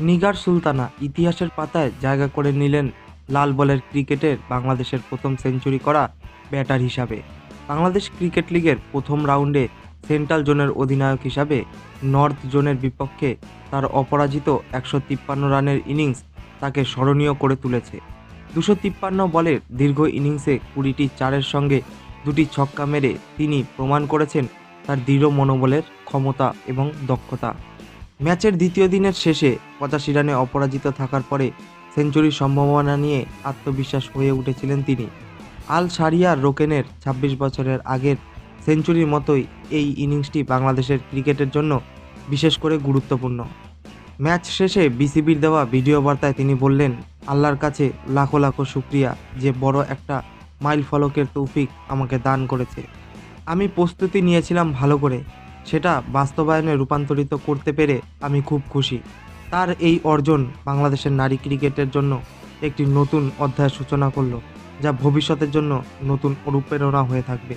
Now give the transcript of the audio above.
নিগার সুলতানা ইতিহাসের পাতায় জায়গা করে নিলেন লাল বলের ক্রিকেটের বাংলাদেশের প্রথম সেঞ্চুরি করা ব্যাটার হিসাবে। বাংলাদেশ ক্রিকেট লিগের প্রথম রাউন্ডে সেন্ট্রাল জোনের অধিনায়ক হিসাবে নর্থ জোনের বিপক্ষে তার অপরাজিত ১৫৩ রানের ইনিংস তাকে স্মরণীয় করে তুলেছে। ২৫৩ বলের দীর্ঘ ইনিংসে ২০টি চারের সঙ্গে ২টি ছক্কা মেরে তিনি প্রমাণ করেছেন তার দৃঢ় মনোবলের ক্ষমতা এবং দক্ষতা। ম্যাচের দ্বিতীয় দিনের শেষে ৮৫ রানে অপরাজিত থাকার পরে সেঞ্চুরির সম্ভাবনা নিয়ে আত্মবিশ্বাস হয়ে উঠেছিলেন তিনি। আল শারিয়ার রোকেনের ২৬ বছরের আগের সেঞ্চুরির মতোই এই ইনিংসটি বাংলাদেশের ক্রিকেটের জন্য বিশেষ করে গুরুত্বপূর্ণ। ম্যাচ শেষে বিসিবির দেওয়া ভিডিও বার্তায় তিনি বললেন, আল্লাহর কাছে লাখো লাখো শুক্রিয়া যে বড় একটা মাইল ফলকের তৌফিক আমাকে দান করেছে। আমি প্রস্তুতি নিয়েছিলাম ভালো করে, সেটা বাস্তবায়নে রূপান্তরিত করতে পেরে আমি খুব খুশি। তার এই অর্জন বাংলাদেশের নারী ক্রিকেটের জন্য একটি নতুন অধ্যায়ের সূচনা করলো, যা ভবিষ্যতের জন্য নতুন অনুপ্রেরণা হয়ে থাকবে।